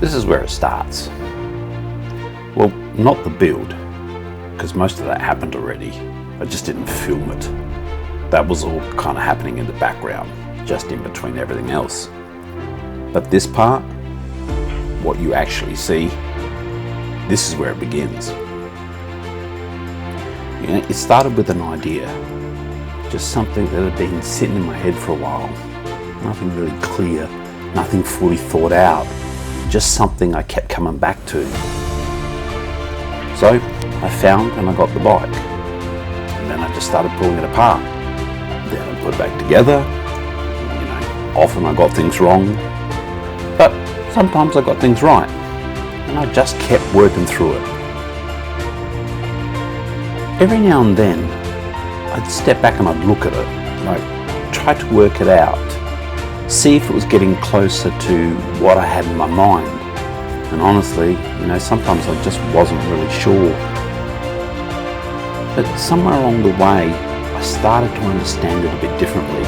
This is where it starts. Well, not the build, because most of that happened already. I just didn't film it. That was all kind of happening in the background, just in between everything else. But this part, what you actually see, this is where it begins. You know, it started with an idea, just something that had been sitting in my head for a while. Nothing really clear, nothing fully thought out, just something I kept coming back to. So I found and I got the bike, and then I just started pulling it apart. Then I put it back together. You know, often I got things wrong, but sometimes I got things right, and I just kept working through it. Every now and then I'd step back and I'd look at it, like try to work it out, see if it was getting closer to what I had in my mind. And honestly, you know, sometimes I just wasn't really sure. But somewhere along the way, I started to understand it a bit differently.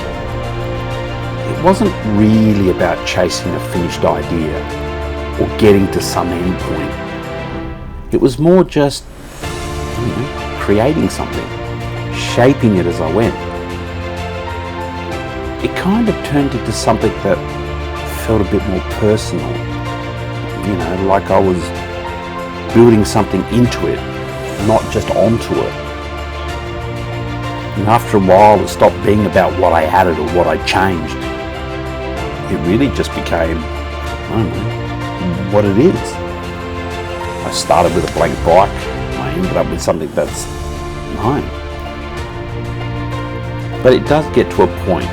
It wasn't really about chasing a finished idea or getting to some end point. It was more just, you know, creating something, shaping it as I went. It kind of turned into something that felt a bit more personal, you know, like I was building something into it, not just onto it. And after a while, it stopped being about what I added or what I changed. It really just became, I don't know, what it is. I started with a blank bike, and I ended up with something that's mine. But it does get to a point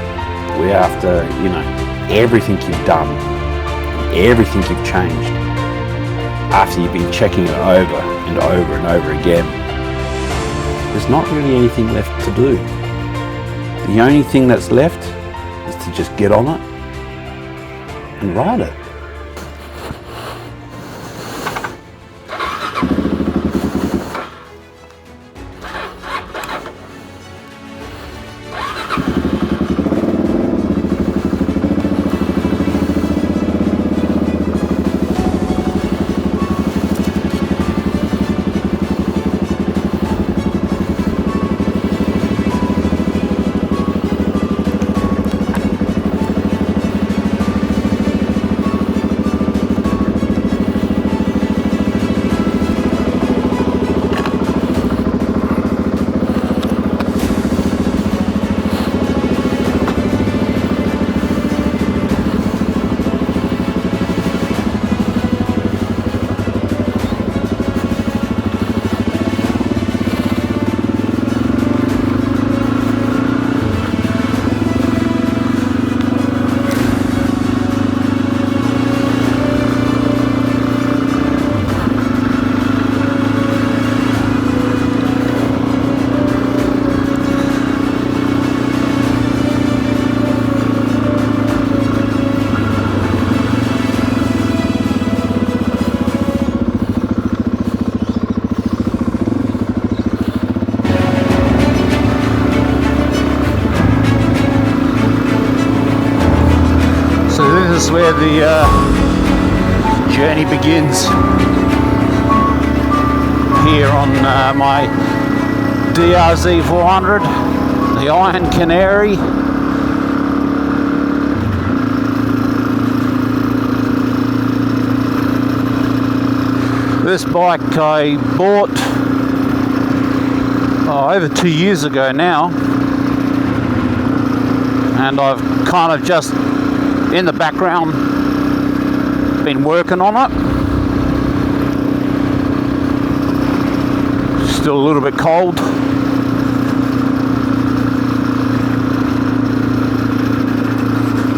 where after, you know, everything you've done, everything you've changed, after you've been checking it over and over and over again, there's not really anything left to do. The only thing that's left is to just get on it and ride it. This is where the journey begins, here on my DRZ 400, the Iron Canary. This bike I bought over 2 years ago now, and I've kind of just in the background been working on it. Still a little bit cold.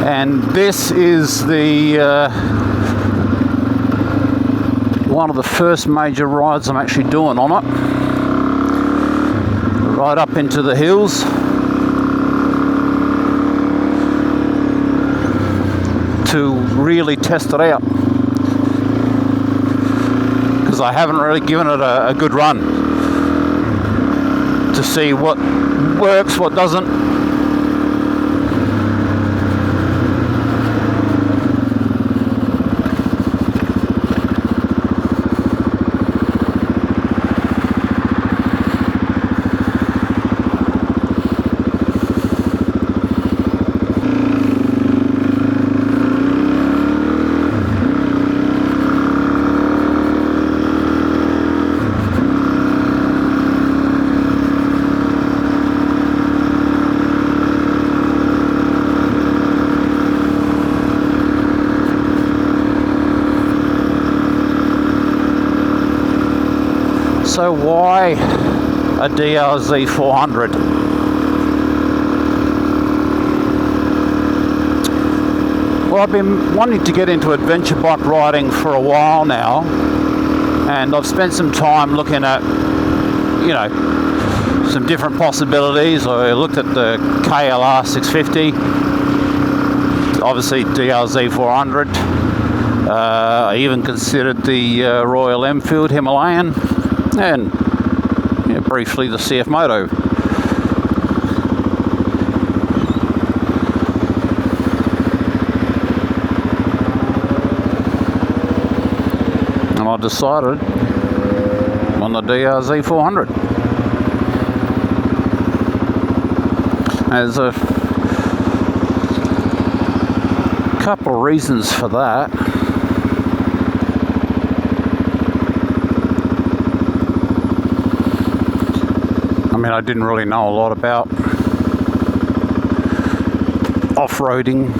And this is the one of the first major rides I'm actually doing on it. Right up into the hills. To really test it out, because I haven't really given it a good run to see what works, what doesn't. So why a DRZ 400? Well, I've been wanting to get into adventure bike riding for a while now, and I've spent some time looking at, you know, some different possibilities. I looked at the KLR 650, obviously DRZ 400. I even considered the Royal Enfield Himalayan, and briefly the CF Moto. And I decided on the DRZ 400. There's a couple of reasons for that. I mean, I didn't really know a lot about off-roading.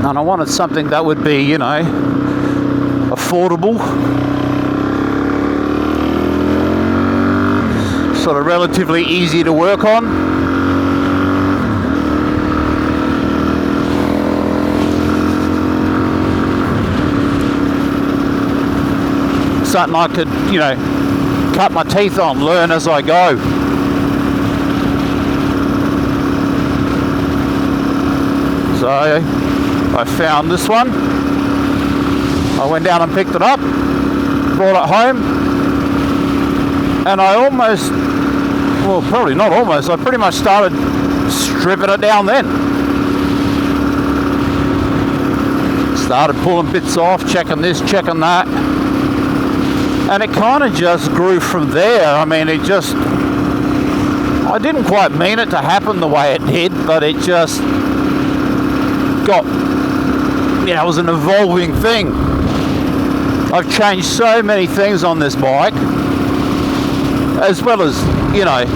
And I wanted something that would be, you know, affordable, sort of relatively easy to work on. Something I could, you know, cut my teeth on, learn as I go. So I found this one. I went down and picked it up, brought it home, and I almost, well, probably not almost, I pretty much started stripping it down then. Started pulling bits off, checking this, checking that. And it kind of just grew from there. I mean, it just, I didn't quite mean it to happen the way it did, but it just got, you know, it was an evolving thing. I've changed so many things on this bike, as well as, you know,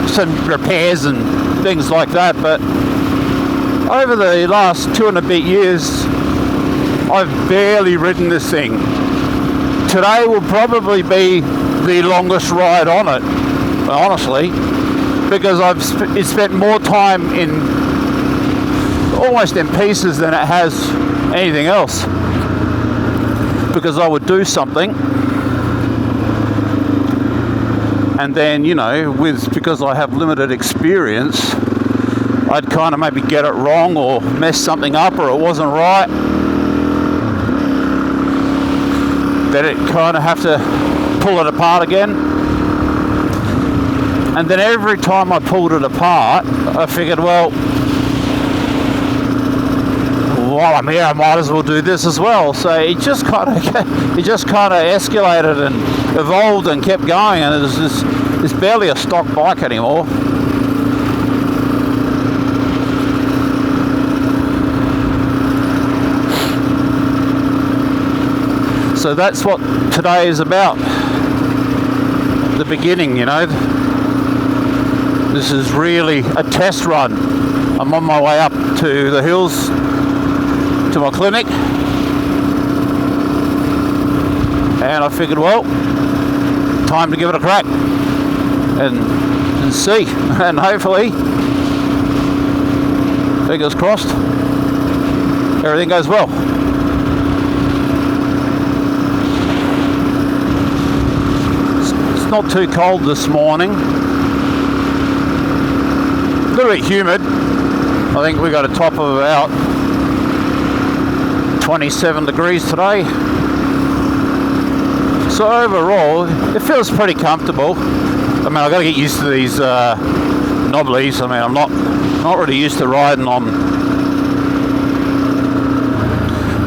some repairs and things like that, but over the last 2 and a bit years, I've barely ridden this thing. Today will probably be the longest ride on it, honestly, because I've spent more time in, almost in pieces than it has anything else. Because I would do something, and then, you know, because I have limited experience, I'd kind of maybe get it wrong or mess something up or it wasn't right. Then it kind of have to pull it apart again. And then every time I pulled it apart, I figured, well, while I'm here, I might as well do this as well. So it just kind of escalated and evolved and kept going, and it's barely a stock bike anymore. So that's what today is about. The beginning, you know. This is really a test run. I'm on my way up to the hills to my clinic, and I figured, well, time to give it a crack and see, and hopefully, fingers crossed, everything goes well. It's not too cold this morning, a little bit humid. I think we got a top of about 27 degrees today. So overall, it feels pretty comfortable. I mean, I've got to get used to these knobblies. I mean, I'm not really used to riding on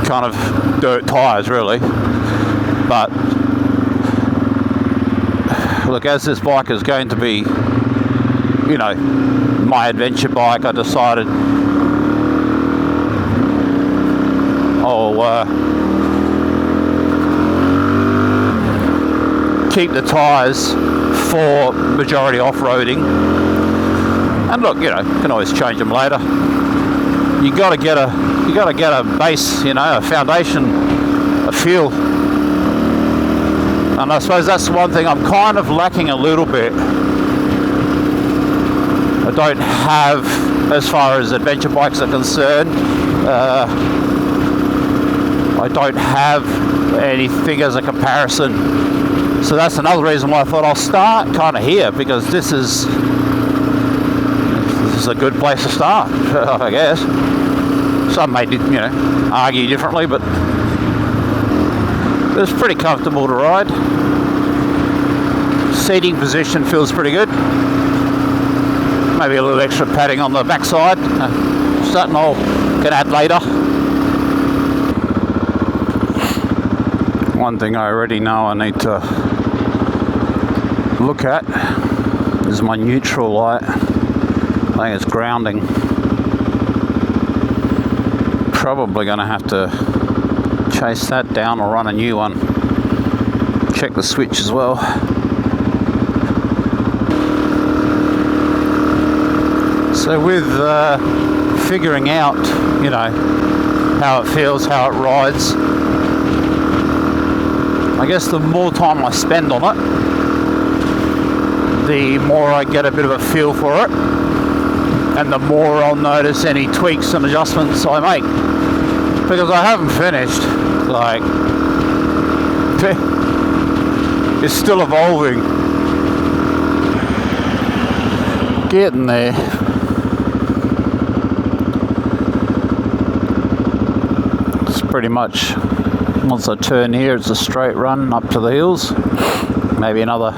kind of dirt tyres, really. But look, as this bike is going to be, you know, my adventure bike, I decided I'll keep the tyres for majority off-roading, and look, you know, can always change them later. you got to get a base, you know, a foundation, a feel. And I suppose that's one thing I'm kind of lacking a little bit. I don't have, as far as adventure bikes are concerned, I don't have anything as a comparison. So that's another reason why I thought I'll start kind of here, because this is a good place to start, I guess. Some may, you know, argue differently, but it's pretty comfortable to ride. Seating position feels pretty good. Maybe a little extra padding on the backside. Something I can add later. One thing I already know I need to look at is my neutral light. I think it's grounding. Probably going to have to chase that down or run a new one. Check the switch as well. So with figuring out, you know, how it feels, how it rides, I guess the more time I spend on it, the more I get a bit of a feel for it, and the more I'll notice any tweaks and adjustments I make. Because I haven't finished, like, it's still evolving. Getting there. It's pretty much, once I turn here, it's a straight run up to the hills. Maybe another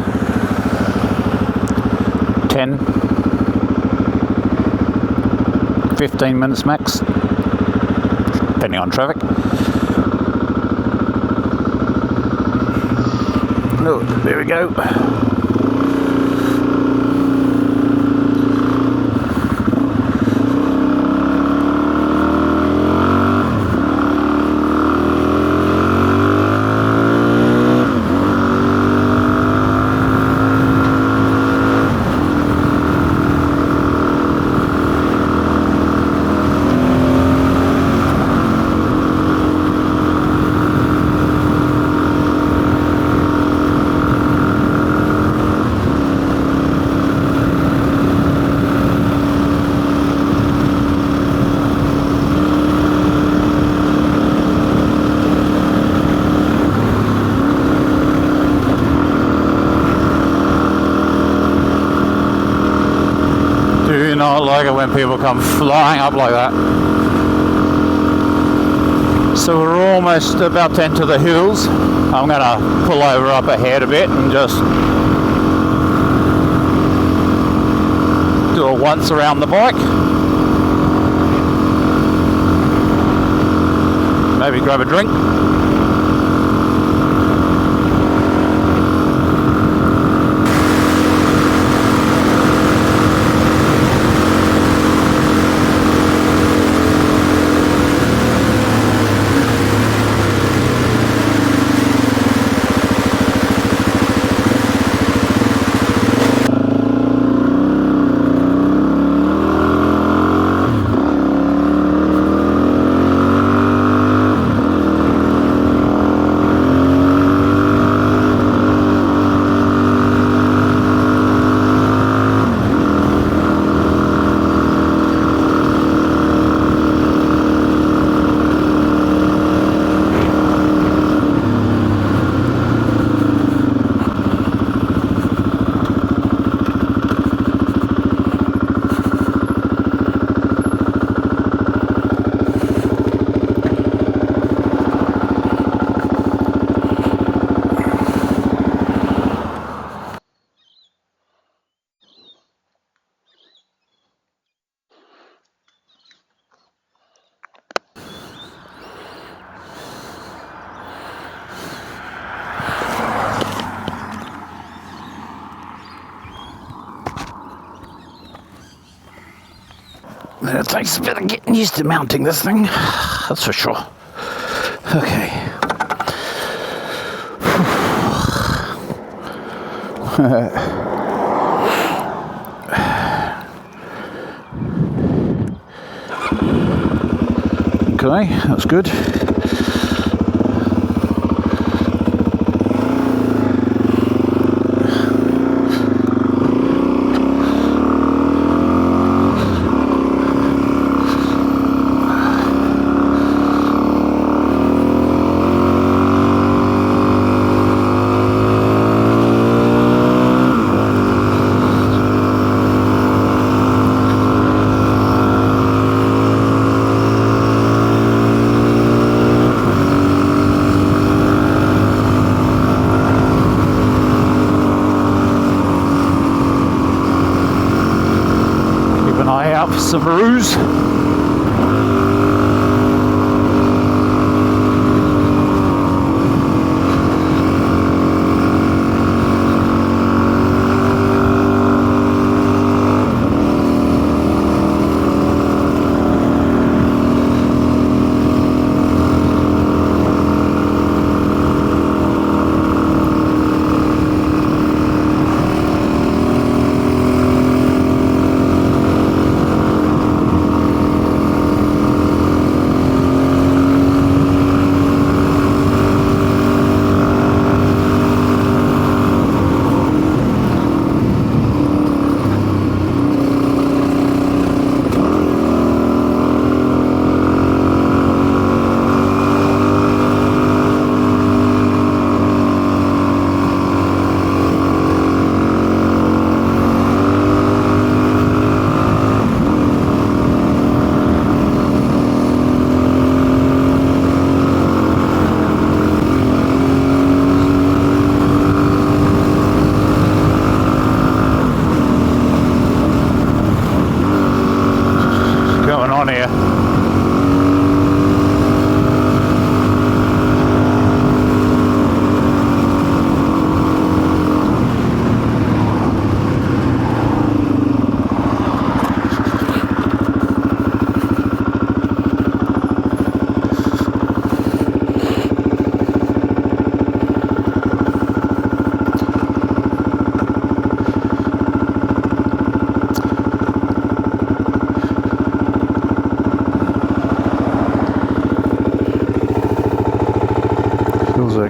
10, 15 minutes max, depending on traffic. Oh, there we go. I like it when people come flying up like that. So we're almost about to enter the hills. I'm going to pull over up ahead a bit and just do a once around the bike. Maybe grab a drink. It takes a bit of getting used to mounting this thing, that's for sure. Okay. Okay, that's good. Subarus.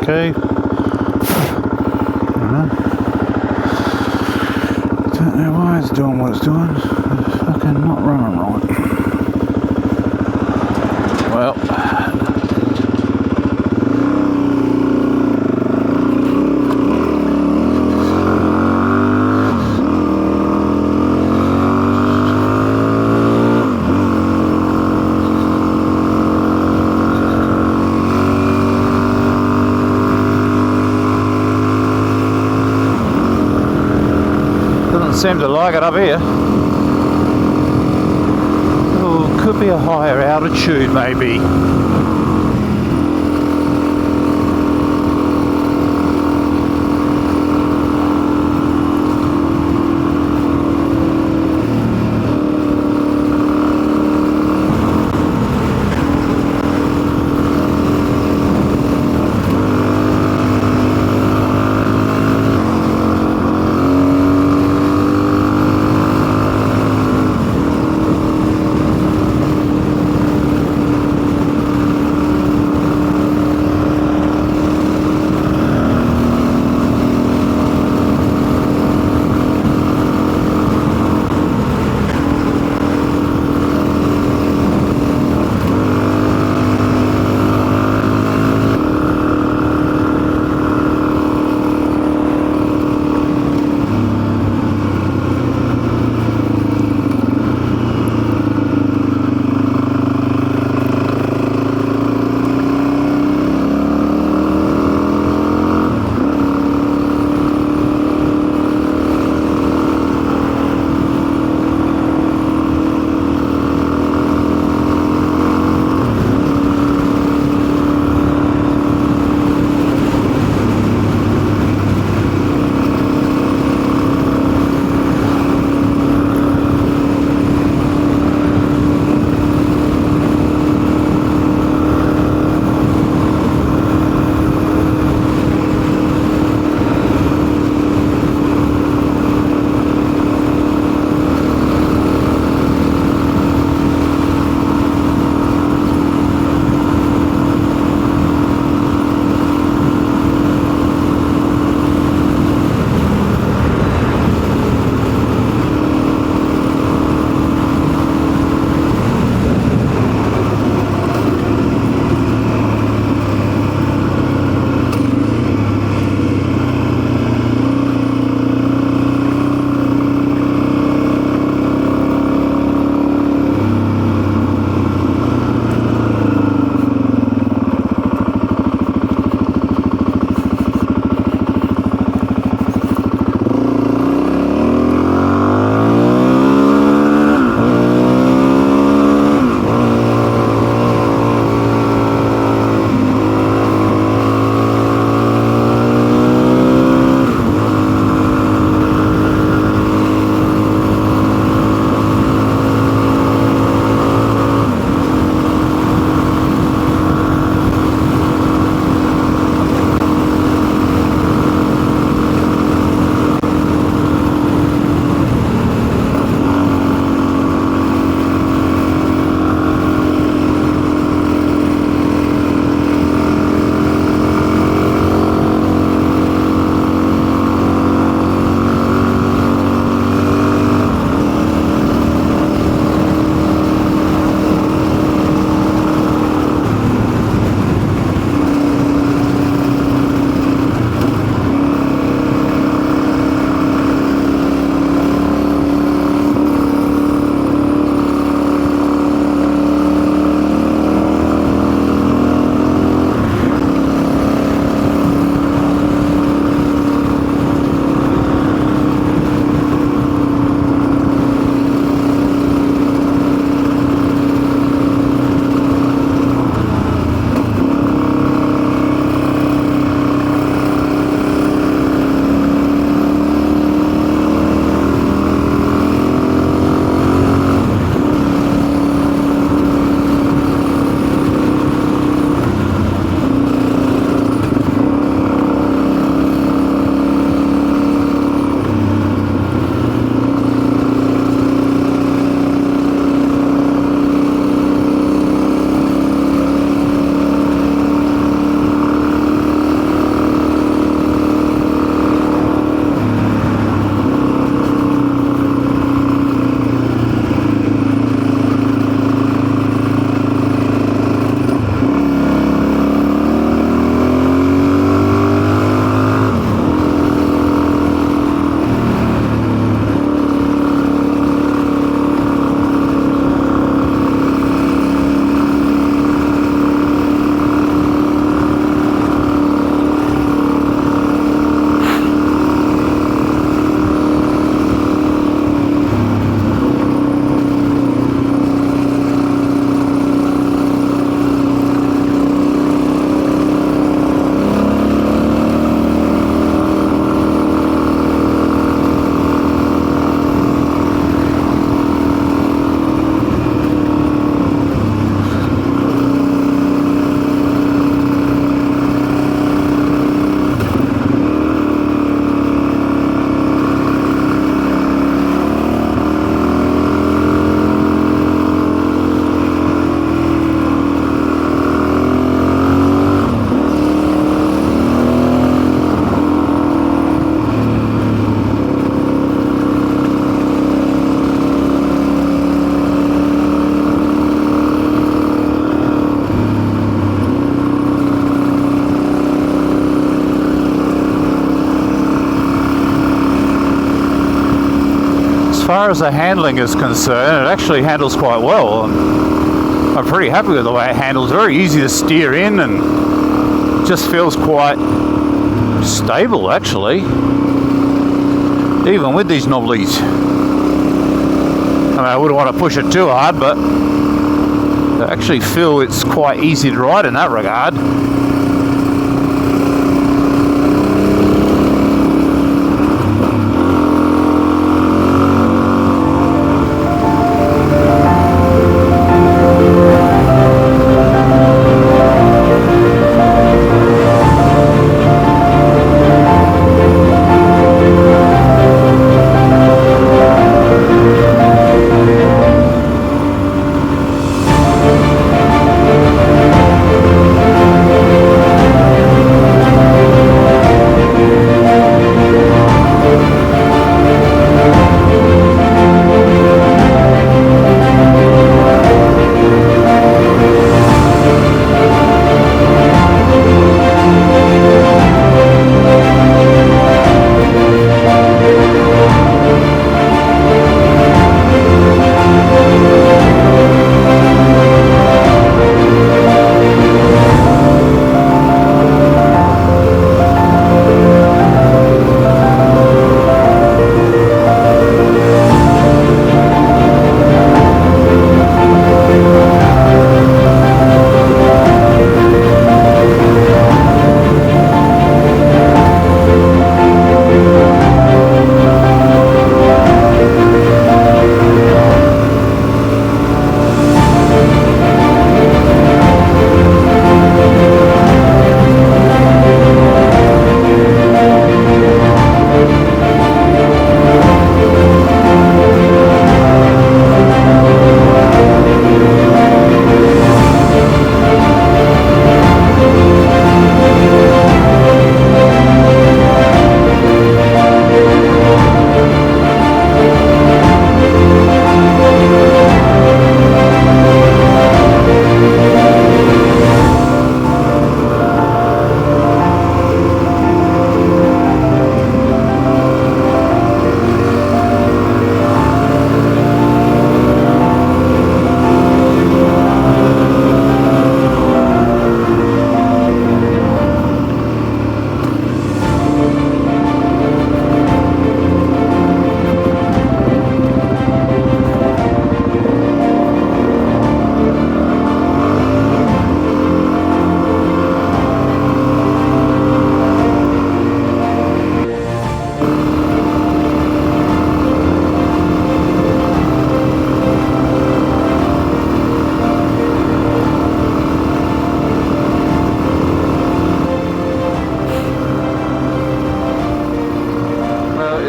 Okay. Don't know why it's doing what it's doing. It's fucking not running right. Well. Seem to like it up here. Oh, could be a higher altitude maybe. far as the handling is concerned, it actually handles quite well. I'm pretty happy with the way it handles. Very easy to steer in and just feels quite stable actually, even with these knobblies. I mean, I wouldn't want to push it too hard, but I actually feel it's quite easy to ride in that regard.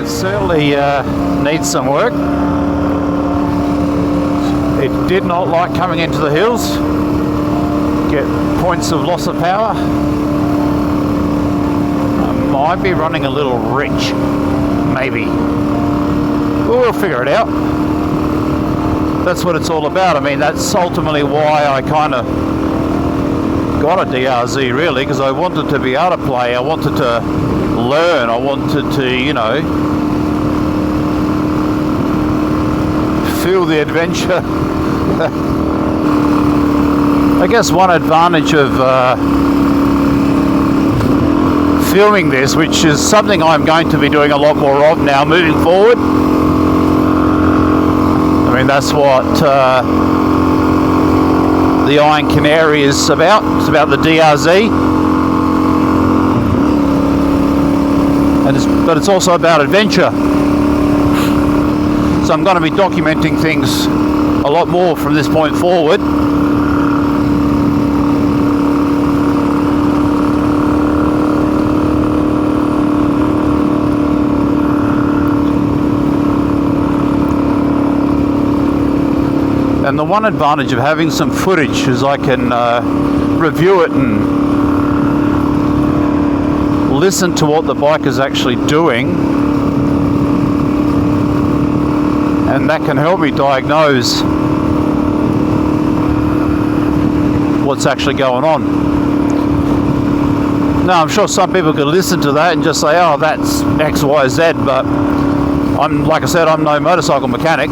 Certainly needs some work. It did not like coming into the hills, get points of loss of power. I might be running a little rich, maybe. We'll figure it out. That's what it's all about. I mean, that's ultimately why I kind of got a DRZ, really, because I wanted to be able to play, I wanted to learn, I wanted to, you know, feel the adventure. I guess one advantage of filming this, which is something I'm going to be doing a lot more of now moving forward. I mean, that's what the Iron Canary is about. It's about the DRZ. But it's also about adventure. So I'm going to be documenting things a lot more from this point forward. And the one advantage of having some footage is I can review it and listen to what the bike is actually doing. And that can help me diagnose what's actually going on. Now, I'm sure some people could listen to that and just say, oh, that's X, Y, Z, but like I said, I'm no motorcycle mechanic.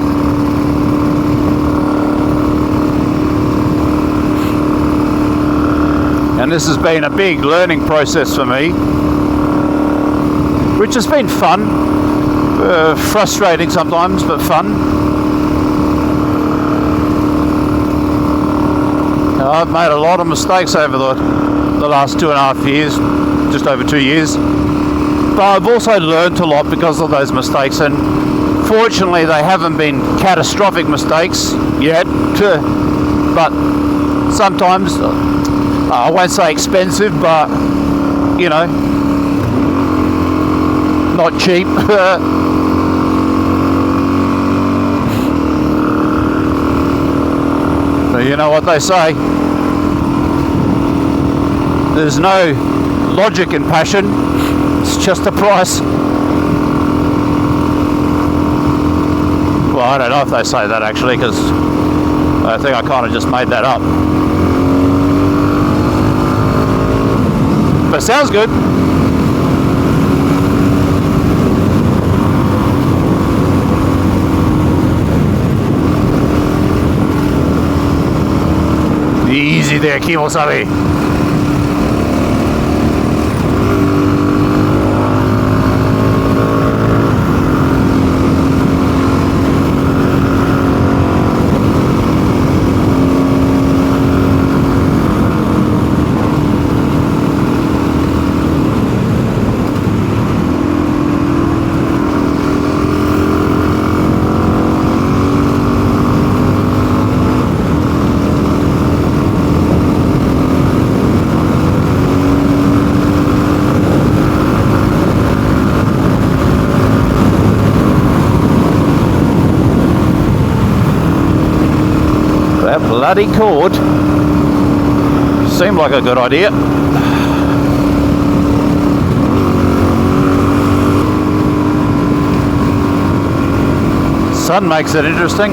And this has been a big learning process for me, which has been fun. Frustrating sometimes, but fun. I've made a lot of mistakes over the last 2.5 years, just over 2 years. But I've also learned a lot because of those mistakes, and fortunately they haven't been catastrophic mistakes yet. But sometimes, I won't say expensive, but, you know, not cheap. You know what they say, there's no logic in passion, it's just a price. Well, I don't know if they say that actually, because I think I kind of just made that up. But it sounds good. Easy there, Kimosabe. That bloody cord seemed like a good idea. Sun makes it interesting.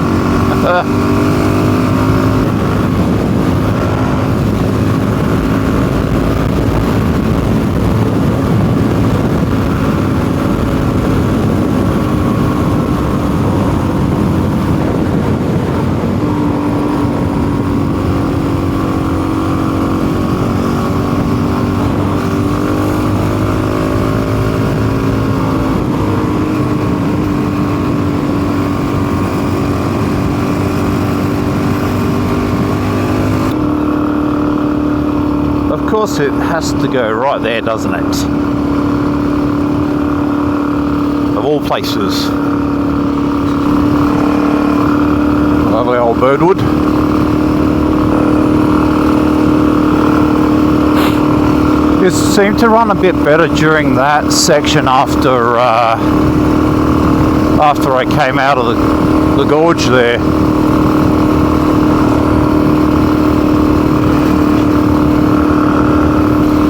Of course it has to go right there, doesn't it? Of all places. Lovely old birdwood. It seemed to run a bit better during that section after I came out of the gorge there.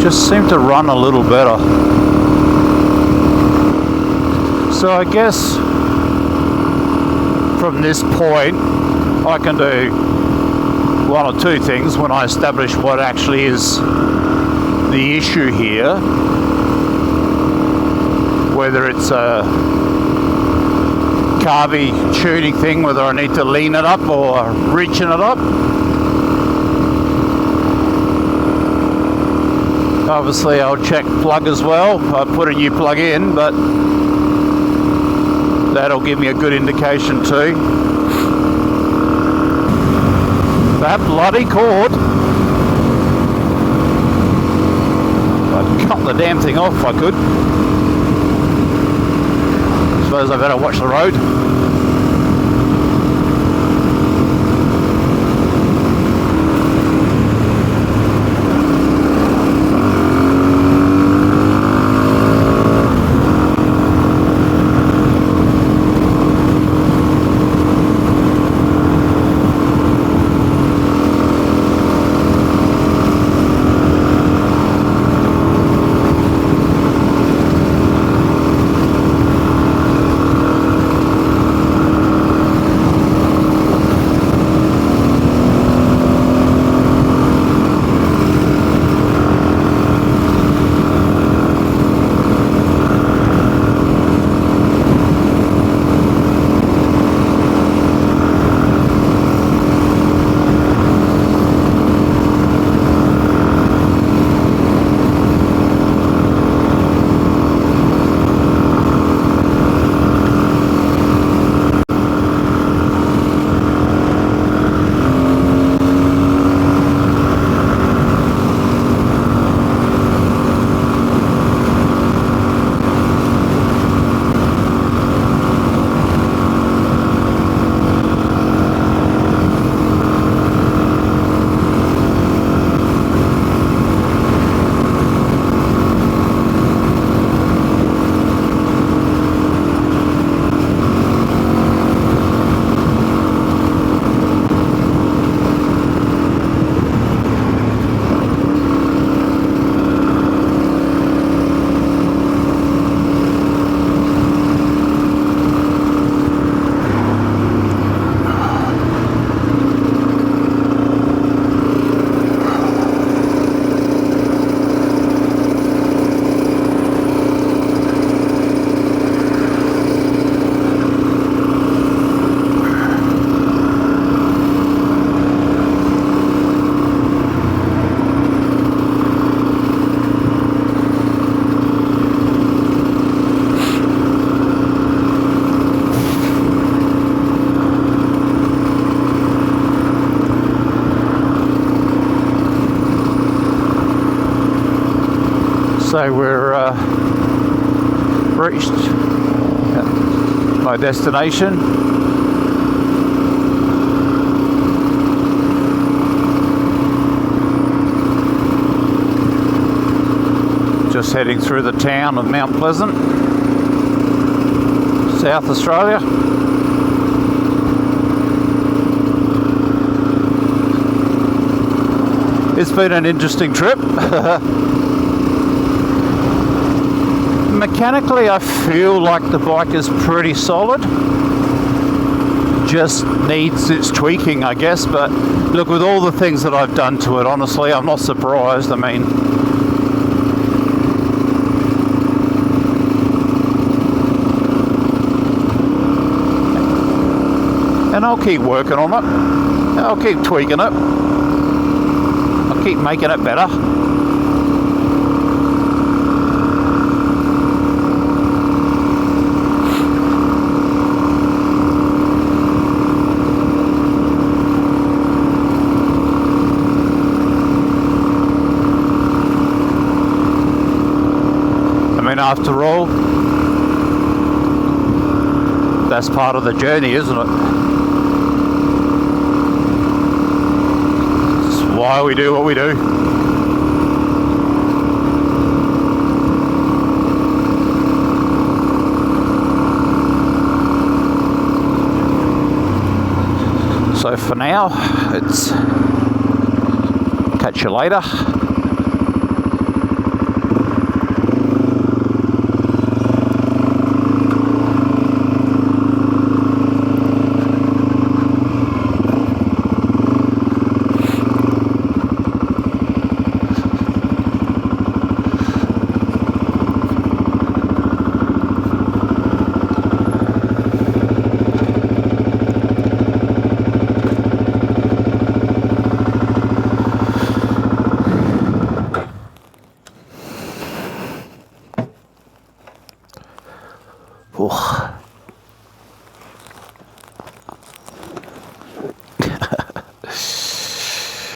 Just seemed to run a little better. So I guess from this point I can do one or two things when I establish what actually is the issue here, whether it's a carby tuning thing, whether I need to lean it up or reaching it up. Obviously I'll check plug as well. I put a new plug in, but that'll give me a good indication too. That bloody cord. I'd cut the damn thing off if I could. Suppose I better watch the road. So we're reached my destination. Just heading through the town of Mount Pleasant, South Australia. It's been an interesting trip. Mechanically, I feel like the bike is pretty solid. Just needs its tweaking, I guess. But look, with all the things that I've done to it, honestly, I'm not surprised. I mean, and I'll keep working on it. I'll keep tweaking it. I'll keep making it better. I mean, after all, that's part of the journey, isn't it? It's why we do what we do. So for now, it's catch you later.